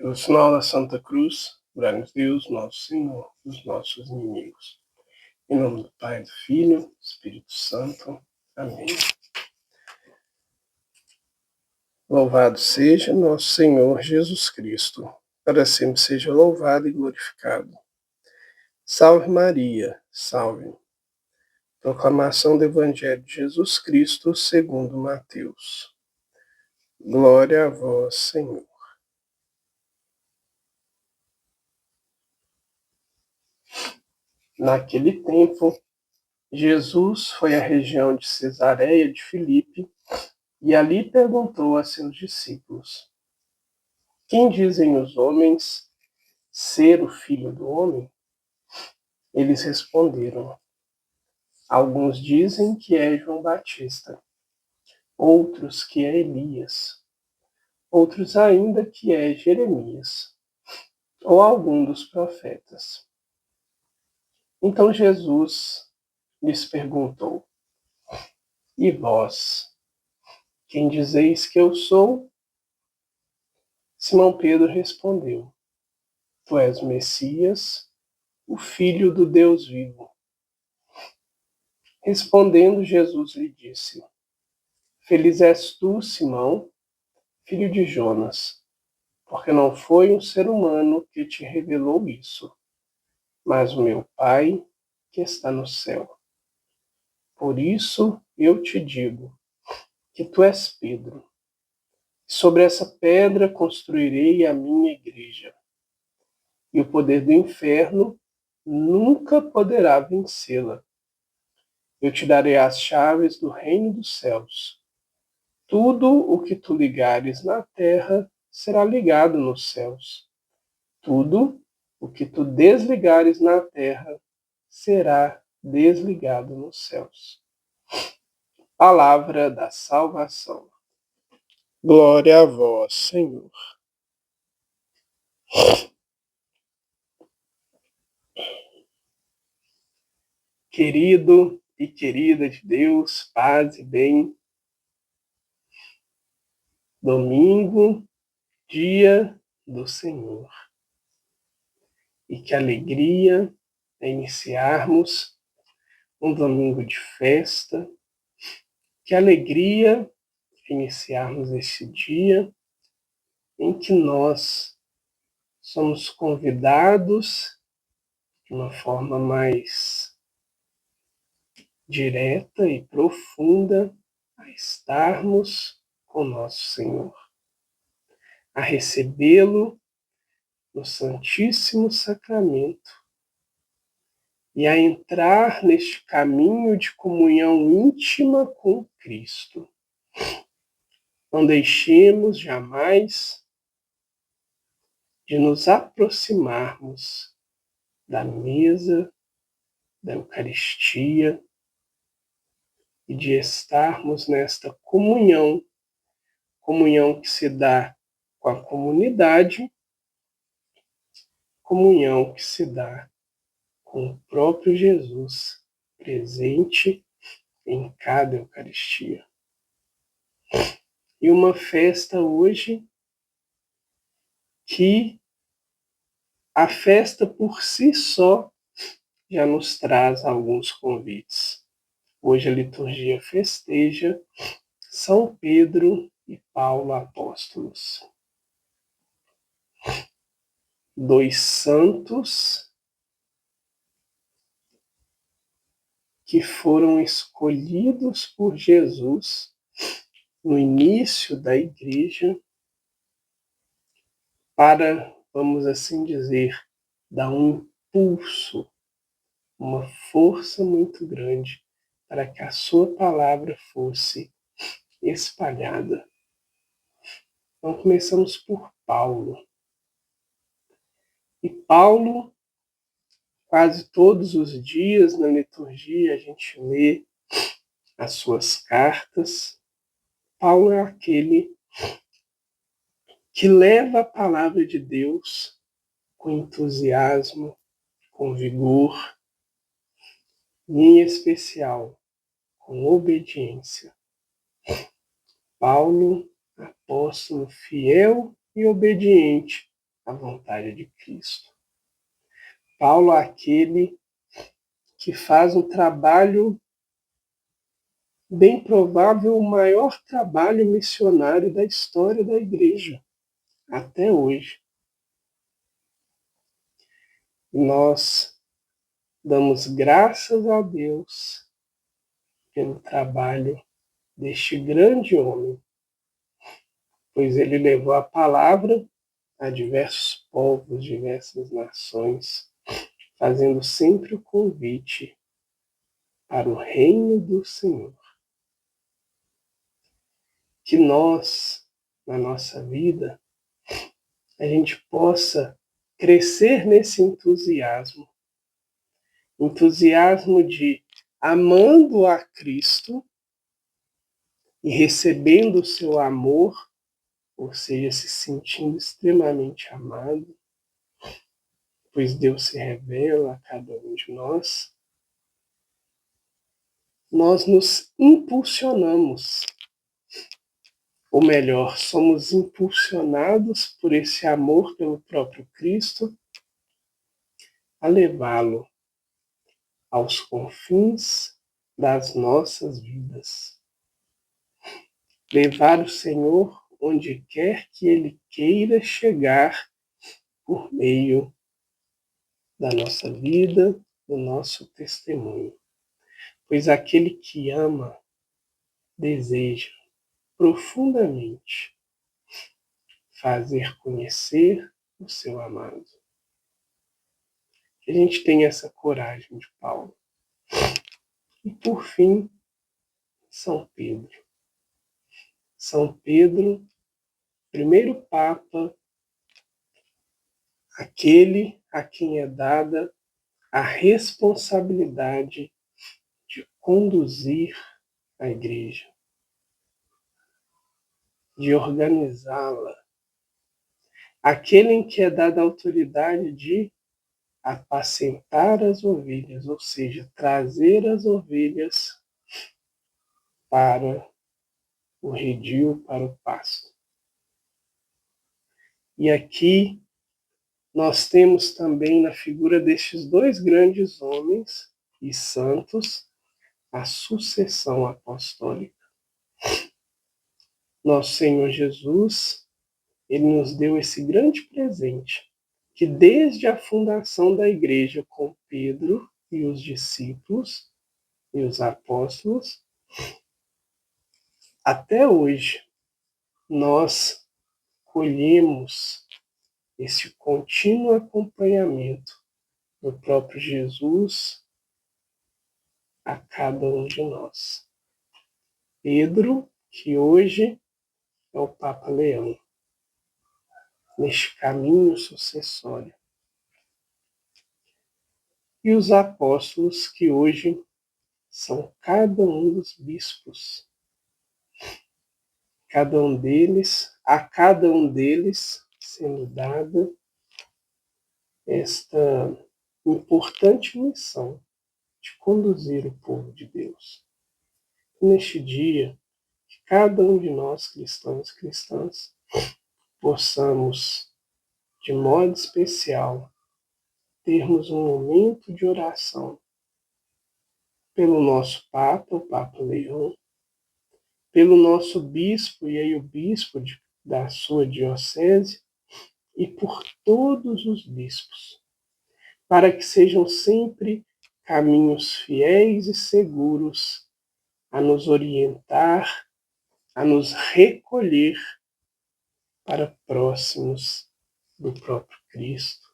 Pelo sinal da Santa Cruz, livrai-nos Deus, nosso Senhor, dos nossos inimigos. Em nome do Pai, do Filho, do Espírito Santo. Amém. Louvado seja nosso Senhor Jesus Cristo, para sempre seja louvado e glorificado. Salve Maria, salve. Proclamação do Evangelho de Jesus Cristo segundo Mateus. Glória a vós, Senhor. Naquele tempo, Jesus foi à região de Cesareia de Filipe e ali perguntou a seus discípulos: Quem dizem os homens ser o Filho do Homem? Eles responderam: Alguns dizem que é João Batista, outros que é Elias, outros ainda que é Jeremias, ou algum dos profetas. Então Jesus lhes perguntou: E vós, quem dizeis que eu sou? Simão Pedro respondeu: Tu és o Messias, o Filho do Deus vivo. Respondendo, Jesus lhe disse: Feliz és tu, Simão, filho de Jonas, porque não foi um ser humano que te revelou isso, mas o meu Pai que está no céu. Por isso eu te digo que tu és Pedro, e sobre essa pedra construirei a minha igreja, e o poder do inferno nunca poderá vencê-la. Eu te darei as chaves do reino dos céus. Tudo o que tu ligares na terra será ligado nos céus. Tudo o que tu desligares na terra será desligado nos céus. Palavra da salvação. Glória a vós, Senhor. Querido e querida de Deus, paz e bem. Domingo, dia do Senhor. E que alegria é iniciarmos um domingo de festa. Que alegria é iniciarmos esse dia em que nós somos convidados de uma forma mais direta e profunda a estarmos com nosso Senhor, a recebê-lo no Santíssimo Sacramento e a entrar neste caminho de comunhão íntima com Cristo. Não deixemos jamais de nos aproximarmos da mesa da Eucaristia e de estarmos nesta comunhão que se dá com a comunidade, comunhão que se dá com o próprio Jesus presente em cada Eucaristia. E uma festa hoje que a festa por si só já nos traz alguns convites. Hoje a liturgia festeja São Pedro e Paulo apóstolos. Dois santos que foram escolhidos por Jesus no início da igreja para, vamos assim dizer, dar um impulso, uma força muito grande para que a sua palavra fosse espalhada. Então começamos por Paulo. E Paulo, quase todos os dias na liturgia a gente lê as suas cartas. Paulo é aquele que leva a palavra de Deus com entusiasmo, com vigor, e em especial com obediência. Paulo, apóstolo fiel e obediente a vontade de Cristo. Paulo é aquele que faz um trabalho bem provável, o maior trabalho missionário da história da igreja, até hoje. Nós damos graças a Deus pelo trabalho deste grande homem, pois ele levou a palavra a diversos povos, diversas nações, fazendo sempre o convite para o reino do Senhor. Que nós, na nossa vida, a gente possa crescer nesse entusiasmo de amando a Cristo e recebendo o seu amor, ou seja, se sentindo extremamente amado, pois Deus se revela a cada um de nós, nós nos impulsionamos, ou melhor, somos impulsionados por esse amor pelo próprio Cristo a levá-lo aos confins das nossas vidas. Levar o Senhor onde quer que Ele queira chegar por meio da nossa vida, do nosso testemunho. Pois aquele que ama deseja profundamente fazer conhecer o seu amado. Que a gente tenha essa coragem de Paulo. E por fim, São Pedro. São Pedro, primeiro Papa, aquele a quem é dada a responsabilidade de conduzir a igreja, de organizá-la, aquele em que é dada a autoridade de apacentar as ovelhas, ou seja, trazer as ovelhas para o redil, para o pasto. E aqui nós temos também na figura destes dois grandes homens e santos a sucessão apostólica. Nosso Senhor Jesus, ele nos deu esse grande presente, que desde a fundação da igreja com Pedro e os discípulos e os apóstolos, até hoje, nós colhemos esse contínuo acompanhamento do próprio Jesus a cada um de nós. Pedro, que hoje é o Papa Leão, neste caminho sucessório. E os apóstolos, que hoje são cada um dos bispos. A cada um deles sendo dada esta importante missão de conduzir o povo de Deus. Neste dia, que cada um de nós, cristãos e cristãs, possamos, de modo especial, termos um momento de oração pelo nosso Papa, o Papa Leão, pelo nosso bispo, e aí o bispo da sua diocese, e por todos os bispos, para que sejam sempre caminhos fiéis e seguros a nos orientar, a nos recolher para próximos do próprio Cristo.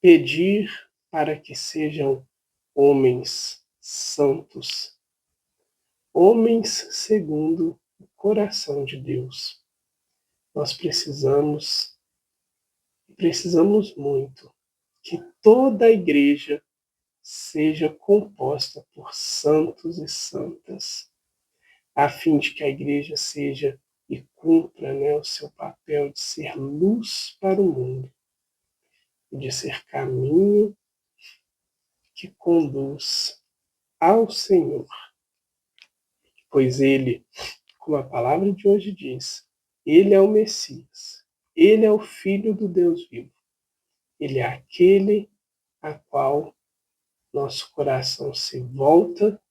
Pedir para que sejam homens santos, homens segundo o coração de Deus. Nós precisamos muito que toda a igreja seja composta por santos e santas, a fim de que a igreja seja e cumpra, o seu papel de ser luz para o mundo, de ser caminho que conduz ao Senhor. Pois ele, como a palavra de hoje diz, ele é o Messias, Ele é o Filho do Deus vivo. Ele é aquele a qual nosso coração se volta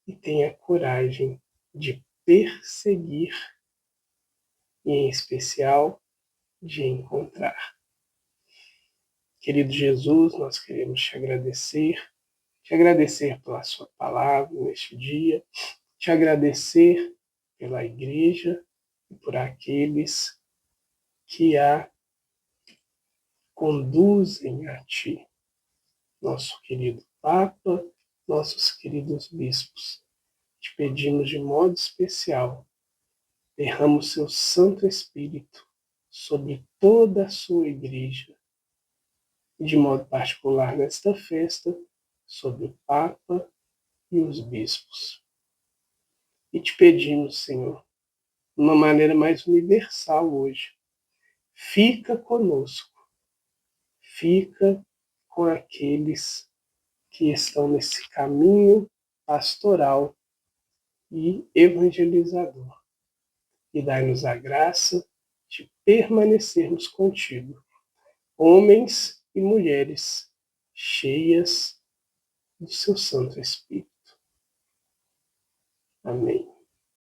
e tem a coragem de perseguir e, em especial, de encontrar. Querido Jesus, nós queremos te agradecer pela sua palavra neste dia, te agradecer pela igreja e por aqueles que a conduzem a ti, nosso querido Papa, nossos queridos bispos. Te pedimos de modo especial, derrama o seu Santo Espírito sobre toda a sua igreja, e de modo particular nesta festa, sobre o Papa e os bispos. E te pedimos, Senhor, de uma maneira mais universal hoje, fica conosco, fica com aqueles que estão nesse caminho pastoral e evangelizador, e dai-nos a graça de permanecermos contigo, homens e mulheres cheias do seu Santo Espírito. Amém.